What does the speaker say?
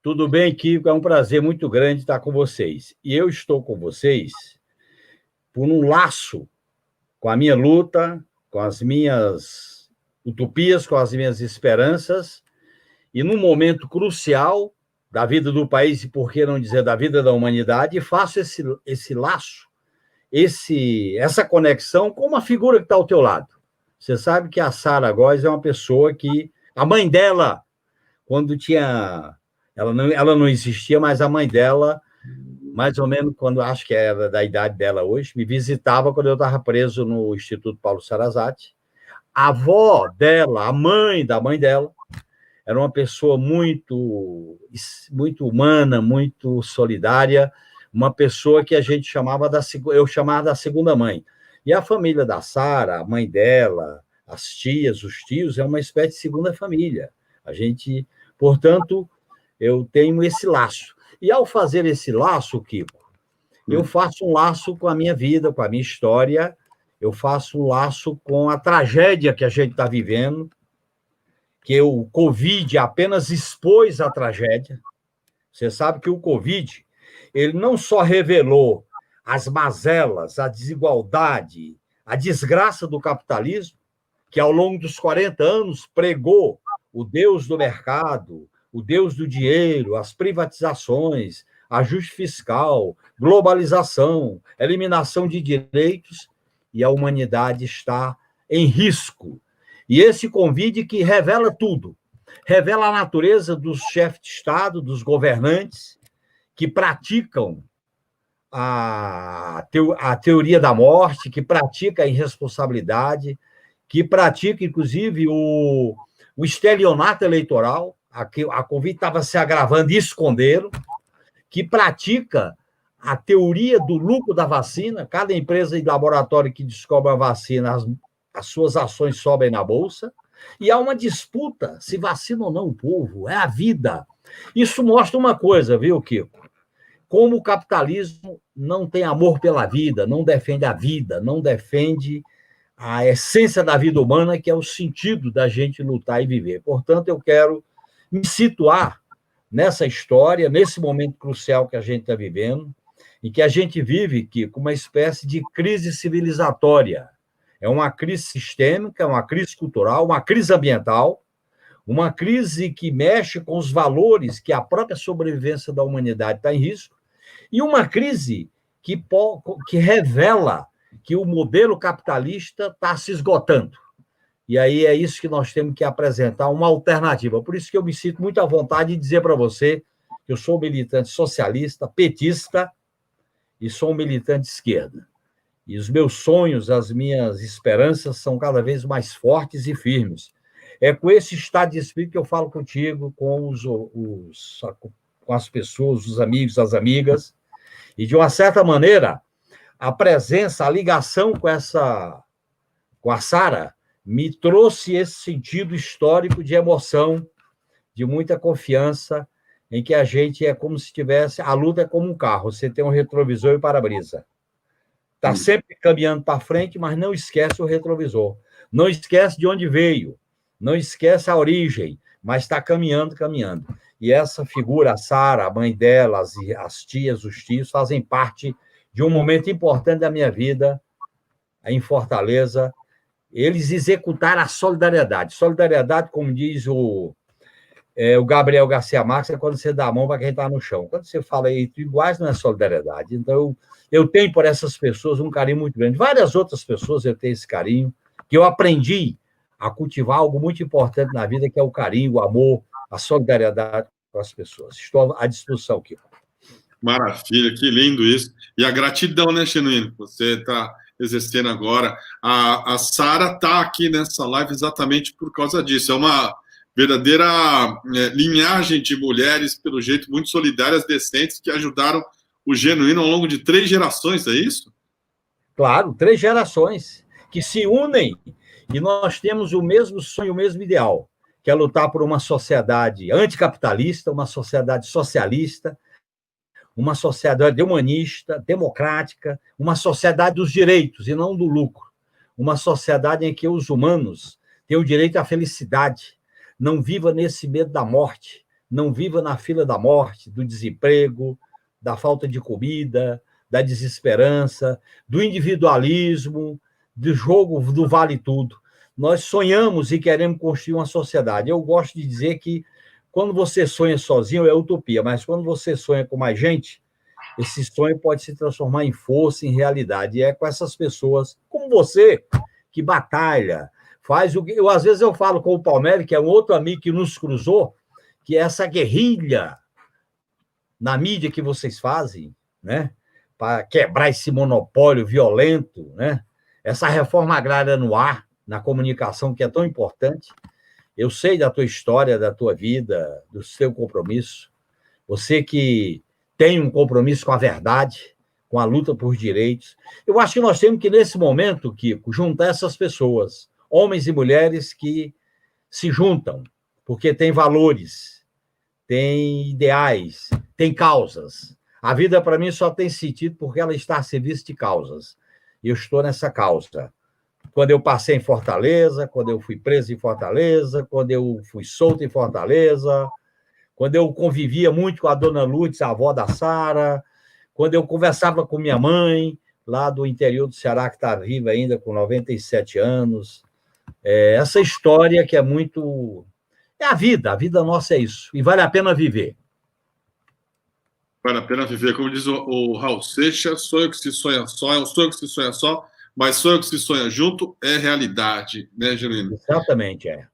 Tudo bem, Kiko? É um prazer muito grande estar com vocês. E eu estou com vocês por um laço com a minha luta, com as minhas utopias, com as minhas esperanças, e num momento crucial da vida do país, e por que não dizer da vida da humanidade, faço esse laço, essa conexão com uma figura que está ao teu lado. Você sabe que a Sara Góes é uma pessoa que... A mãe dela, quando tinha... Ela não existia, mas a mãe dela, mais ou menos quando acho que era da idade dela hoje, me visitava quando eu estava preso no Instituto Paulo Sarazate. A avó dela, a mãe da mãe dela, era uma pessoa muito humana, muito solidária, uma pessoa que a gente chamava eu chamava da segunda mãe. E a família da Sara, a mãe dela, as tias, os tios, é uma espécie de segunda família. A gente, portanto, eu tenho esse laço. E ao fazer esse laço, Kiko, eu faço um laço com a minha vida, com a minha história, eu faço um laço com a tragédia que a gente está vivendo, que o Covid apenas expôs a tragédia. Você sabe que o Covid, ele não só revelou as mazelas, a desigualdade, a desgraça do capitalismo, que ao longo dos 40 anos pregou o Deus do mercado, o Deus do dinheiro, as privatizações, ajuste fiscal, globalização, eliminação de direitos, e a humanidade está em risco. E esse convite que revela tudo, revela a natureza dos chefes de Estado, dos governantes, que praticam a teoria da morte, que pratica a irresponsabilidade, que pratica, inclusive, o estelionato eleitoral, a Covid estava se agravando e esconderam, que pratica a teoria do lucro da vacina, cada empresa e laboratório que descobre a vacina, as suas ações sobem na bolsa, e há uma disputa se vacina ou não o povo, é a vida. Isso mostra uma coisa, viu, Kiko? Como o capitalismo não tem amor pela vida, não defende a vida, não defende a essência da vida humana, que é o sentido da gente lutar e viver. Portanto, eu quero me situar nessa história, nesse momento crucial que a gente está vivendo, em que a gente vive, Kiko, uma espécie de crise civilizatória. É uma crise sistêmica, uma crise cultural, uma crise ambiental, uma crise que mexe com os valores que a própria sobrevivência da humanidade está em risco, e uma crise que revela que o modelo capitalista está se esgotando. E aí é isso que nós temos que apresentar, uma alternativa. Por isso que eu me sinto muito à vontade de dizer para você que eu sou militante socialista, petista, e sou um militante de esquerda. E os meus sonhos, as minhas esperanças são cada vez mais fortes e firmes. É com esse estado de espírito que eu falo contigo, com as pessoas, os amigos, as amigas, e, de uma certa maneira, a presença, a ligação com a Sara me trouxe esse sentido histórico de emoção, de muita confiança, em que a gente é como se tivesse... A luta é como um carro, você tem um retrovisor e para-brisa. Está sempre caminhando para frente, mas não esquece o retrovisor. Não esquece de onde veio, não esquece a origem, mas está caminhando, caminhando. E essa figura, a Sara, a mãe dela, as tias, os tios, fazem parte de um momento importante da minha vida, em Fortaleza. Eles executaram a solidariedade. Solidariedade, como diz o Gabriel Garcia Marques, é quando você dá a mão para quem está no chão. Quando você fala entre iguais, não é solidariedade. Então, eu tenho por essas pessoas um carinho muito grande. Várias outras pessoas eu tenho esse carinho, que eu aprendi a cultivar algo muito importante na vida, que é o carinho, o amor, a solidariedade com as pessoas. Estou à disposição, Kiko. Maravilha, que lindo isso. E a gratidão, né, Genuíno? Você está exercendo agora. A Sara está aqui nessa live exatamente por causa disso. É uma verdadeira linhagem de mulheres, pelo jeito, muito solidárias, decentes, que ajudaram o Genuíno ao longo de 3 gerações, é isso? Claro, 3 gerações que se unem, e nós temos o mesmo sonho, o mesmo ideal, que é lutar por uma sociedade anticapitalista, uma sociedade socialista, uma sociedade humanista, democrática, uma sociedade dos direitos e não do lucro, uma sociedade em que os humanos têm o direito à felicidade, não viva nesse medo da morte, não viva na fila da morte, do desemprego, da falta de comida, da desesperança, do individualismo, do jogo do vale tudo. Nós sonhamos e queremos construir uma sociedade. Eu gosto de dizer que quando você sonha sozinho é utopia, mas quando você sonha com mais gente, esse sonho pode se transformar em força, em realidade. E é com essas pessoas, como você, que batalha, faz o que... Às vezes eu falo com o Palmeiras, que é um outro amigo que nos cruzou, que é essa guerrilha na mídia que vocês fazem, né? Para quebrar esse monopólio violento, né? Essa reforma agrária no ar, na comunicação, que é tão importante. Eu sei da tua história, da tua vida, do seu compromisso. Você que tem um compromisso com a verdade, com a luta por direitos. Eu acho que nós temos que, nesse momento, Kiko, juntar essas pessoas, homens e mulheres que se juntam, porque têm valores, têm ideais, têm causas. A vida, para mim, só tem sentido porque ela está a serviço de causas. E eu estou nessa causa. Quando eu passei em Fortaleza, quando eu fui preso em Fortaleza, quando eu fui solto em Fortaleza, quando eu convivia muito com a dona Lourdes, a avó da Sara, quando eu conversava com minha mãe, lá do interior do Ceará, que está viva ainda, com 97 anos. Essa história que é muito... É a vida nossa é isso, e vale a pena viver. Vale a pena viver. Como diz o Raul Seixas, sonho que se sonha só é um sonho que se sonha só, mas sonho que se sonha junto é realidade, né, Genuíno? Exatamente, é.